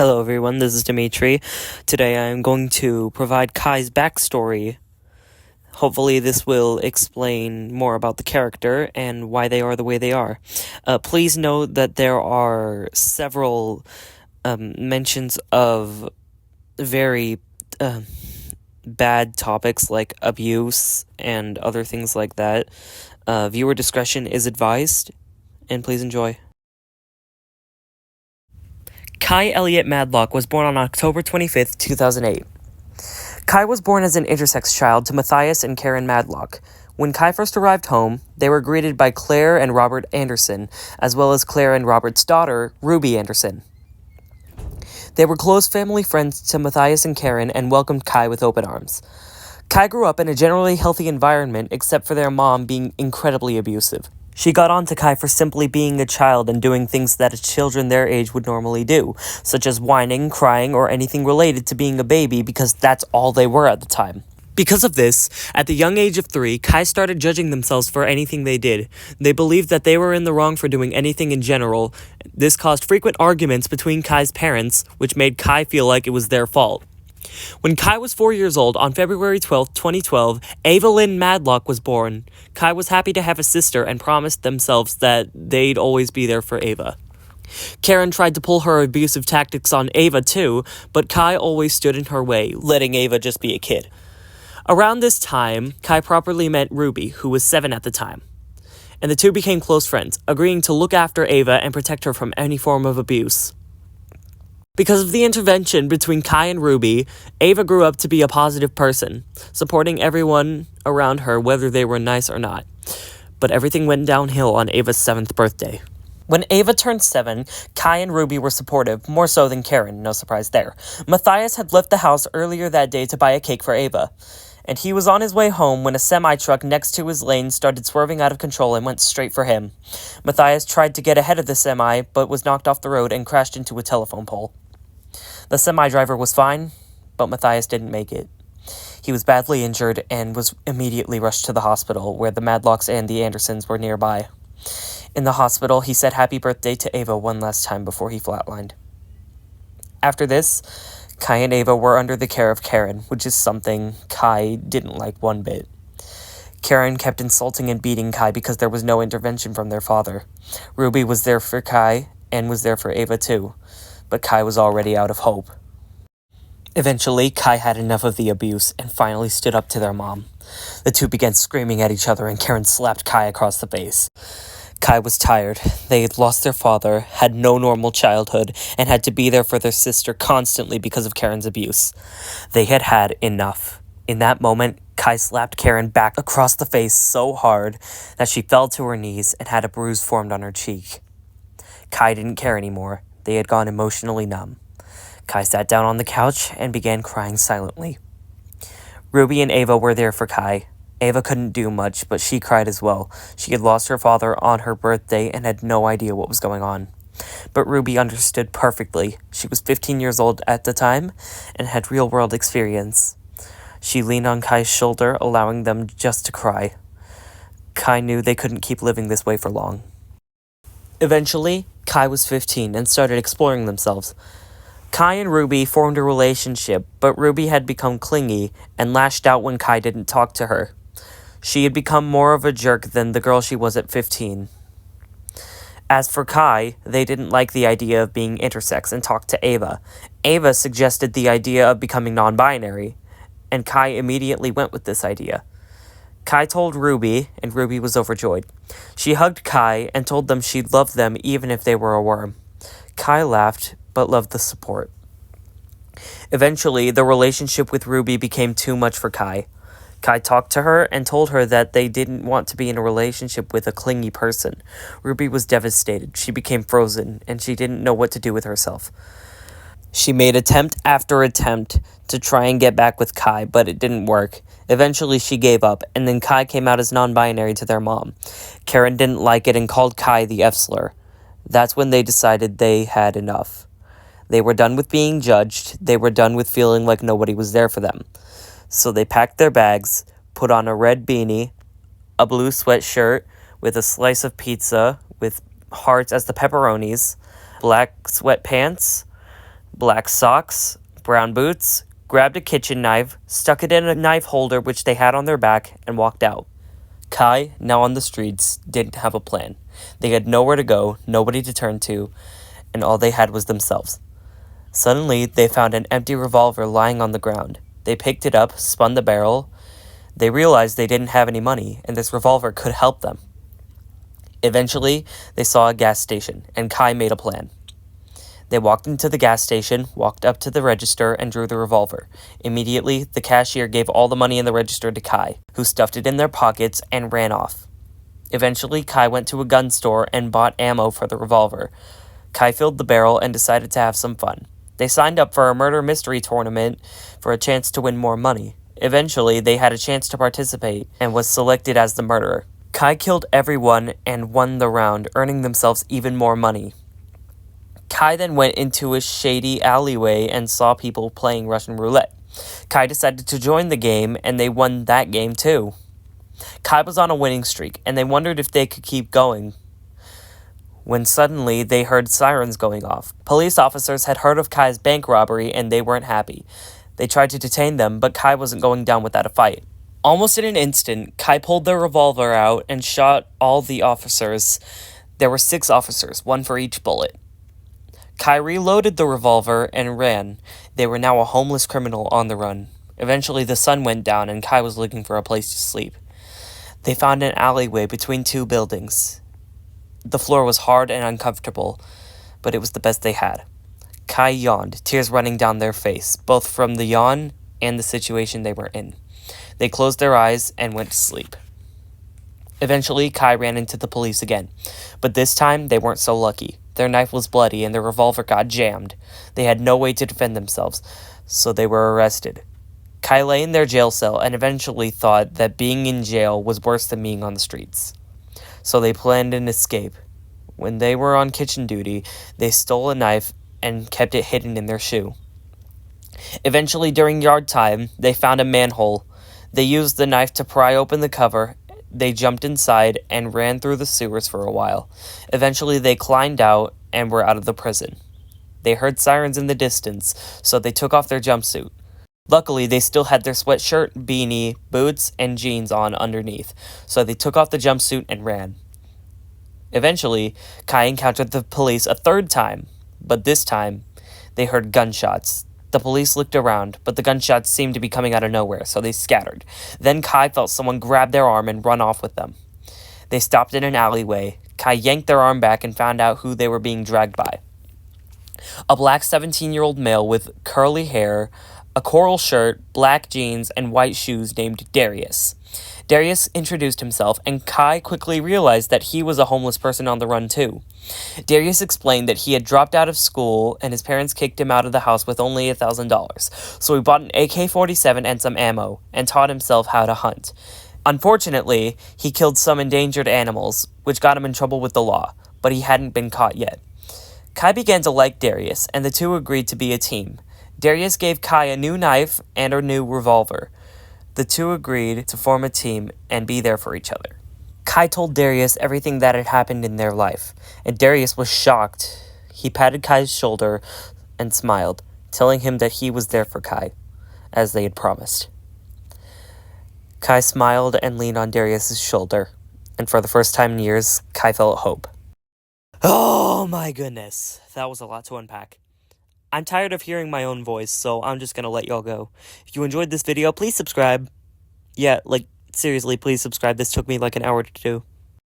Hello everyone, this is Dimitri. Today I am going to provide Kai's backstory. Hopefully this will explain more about the character and why they are the way they are. Please note that there are several mentions of very bad topics like abuse and other things like that. Viewer discretion is advised, and please enjoy. Kai Elliott Madlock was born on October 25th, 2008. Kai was born as an intersex child to Matthias and Karen Madlock. When Kai first arrived home, they were greeted by Claire and Robert Anderson, as well as Claire and Robert's daughter, Ruby Anderson. They were close family friends to Matthias and Karen and welcomed Kai with open arms. Kai grew up in a generally healthy environment except for their mom being incredibly abusive. She got on to Kai for simply being a child and doing things that children their age would normally do, such as whining, crying, or anything related to being a baby because that's all they were at the time. Because of this, at the young age of 3, Kai started judging themselves for anything they did. They believed that they were in the wrong for doing anything in general. This caused frequent arguments between Kai's parents, which made Kai feel like it was their fault. When Kai was 4 years old, on February 12, 2012, Evelyn Madlock was born. Kai was happy to have a sister and promised themselves that they'd always be there for Ava. Karen tried to pull her abusive tactics on Ava too, but Kai always stood in her way, letting Ava just be a kid. Around this time, Kai properly met Ruby, who was 7 at the time, and the two became close friends, agreeing to look after Ava and protect her from any form of abuse. Because of the intervention between Kai and Ruby, Ava grew up to be a positive person, supporting everyone around her whether they were nice or not. But everything went downhill on Ava's 7th birthday. When Ava turned 7, Kai and Ruby were supportive, more so than Karen, no surprise there. Matthias had left the house earlier that day to buy a cake for Ava, and he was on his way home when a semi-truck next to his lane started swerving out of control and went straight for him. Matthias tried to get ahead of the semi, but was knocked off the road and crashed into a telephone pole. The semi-driver was fine, but Matthias didn't make it. He was badly injured and was immediately rushed to the hospital, where the Madlocks and the Andersons were nearby. In the hospital, he said happy birthday to Ava one last time before he flatlined. After this, Kai and Ava were under the care of Karen, which is something Kai didn't like one bit. Karen kept insulting and beating Kai because there was no intervention from their father. Ruby was there for Kai and was there for Ava too, but Kai was already out of hope. Eventually, Kai had enough of the abuse and finally stood up to their mom. The two began screaming at each other and Karen slapped Kai across the face. Kai was tired. They had lost their father, had no normal childhood, and had to be there for their sister constantly because of Karen's abuse. They had had enough. In that moment, Kai slapped Karen back across the face so hard that she fell to her knees and had a bruise formed on her cheek. Kai didn't care anymore. They had gone emotionally numb. Kai sat down on the couch and began crying silently. Ruby and Ava were there for Kai. Ava couldn't do much, but she cried as well. She had lost her father on her birthday and had no idea what was going on. But Ruby understood perfectly. She was 15 years old at the time and had real-world experience. She leaned on Kai's shoulder, allowing them just to cry. Kai knew they couldn't keep living this way for long. Eventually, Kai was 15 and started exploring themselves. Kai and Ruby formed a relationship, but Ruby had become clingy and lashed out when Kai didn't talk to her. She had become more of a jerk than the girl she was at 15. As for Kai, they didn't like the idea of being intersex and talked to Ava. Ava suggested the idea of becoming non-binary, and Kai immediately went with this idea. Kai told Ruby, and Ruby was overjoyed. She hugged Kai and told them she'd love them even if they were a worm. Kai laughed, but loved the support. Eventually, the relationship with Ruby became too much for Kai. Kai talked to her and told her that they didn't want to be in a relationship with a clingy person. Ruby was devastated. She became frozen, and she didn't know what to do with herself. She made attempt after attempt to try and get back with Kai, but it didn't work. Eventually, she gave up, and then Kai came out as non-binary to their mom. Karen didn't like it and called Kai the F-slur. That's when they decided they had enough. They were done with being judged. They were done with feeling like nobody was there for them. So they packed their bags, put on a red beanie, a blue sweatshirt with a slice of pizza with hearts as the pepperonis, black sweatpants, black socks, brown boots, grabbed a kitchen knife, stuck it in a knife holder which they had on their back, and walked out. Kai, now on the streets, didn't have a plan. They had nowhere to go, nobody to turn to, and all they had was themselves. Suddenly, they found an empty revolver lying on the ground. They picked it up, spun the barrel. They realized they didn't have any money, and this revolver could help them. Eventually, they saw a gas station, and Kai made a plan. They walked into the gas station, walked up to the register, and drew the revolver. Immediately, the cashier gave all the money in the register to Kai, who stuffed it in their pockets and ran off. Eventually, Kai went to a gun store and bought ammo for the revolver. Kai filled the barrel and decided to have some fun. They signed up for a murder mystery tournament for a chance to win more money. Eventually, they had a chance to participate and was selected as the murderer. Kai killed everyone and won the round, earning themselves even more money. Kai then went into a shady alleyway and saw people playing Russian roulette. Kai decided to join the game, and they won that game too. Kai was on a winning streak, and they wondered if they could keep going, when suddenly they heard sirens going off. Police officers had heard of Kai's bank robbery, and they weren't happy. They tried to detain them, but Kai wasn't going down without a fight. Almost in an instant, Kai pulled their revolver out and shot all the officers. There were 6 officers, 1 for each bullet. Kai reloaded the revolver and ran. They were now a homeless criminal on the run. Eventually, the sun went down and Kai was looking for a place to sleep. They found an alleyway between 2 buildings. The floor was hard and uncomfortable, but it was the best they had. Kai yawned, tears running down their face, both from the yawn and the situation they were in. They closed their eyes and went to sleep. Eventually, Kai ran into the police again, but this time they weren't so lucky. Their knife was bloody and their revolver got jammed. They had no way to defend themselves, so they were arrested. Kai lay in their jail cell and eventually thought that being in jail was worse than being on the streets. So they planned an escape. When they were on kitchen duty, they stole a knife and kept it hidden in their shoe. Eventually, during yard time, they found a manhole. They used the knife to pry open the cover. They jumped inside and ran through the sewers for a while. Eventually, they climbed out and were out of the prison. They heard sirens in the distance, so they took off their jumpsuit. Luckily, they still had their sweatshirt, beanie, boots, and jeans on underneath, so they took off the jumpsuit and ran. Eventually, Kai encountered the police a 3rd time, but this time, they heard gunshots. The police looked around, but the gunshots seemed to be coming out of nowhere, so they scattered. Then Kai felt someone grab their arm and run off with them. They stopped in an alleyway. Kai yanked their arm back and found out who they were being dragged by. A black 17-year-old male with curly hair, a coral shirt, black jeans, and white shoes named Darius. Darius introduced himself, and Kai quickly realized that he was a homeless person on the run too. Darius explained that he had dropped out of school and his parents kicked him out of the house with only $1,000, so he bought an AK-47 and some ammo, and taught himself how to hunt. Unfortunately, he killed some endangered animals, which got him in trouble with the law, but he hadn't been caught yet. Kai began to like Darius, and the two agreed to be a team. Darius gave Kai a new knife and a new revolver. The two agreed to form a team and be there for each other. Kai told Darius everything that had happened in their life, and Darius was shocked. He patted Kai's shoulder and smiled, telling him that he was there for Kai, as they had promised. Kai smiled and leaned on Darius' shoulder, and for the first time in years, Kai felt hope. Oh my goodness, that was a lot to unpack. I'm tired of hearing my own voice, so I'm just gonna let y'all go. If you enjoyed this video, please subscribe. Yeah, seriously, please subscribe. This took me like an hour to do.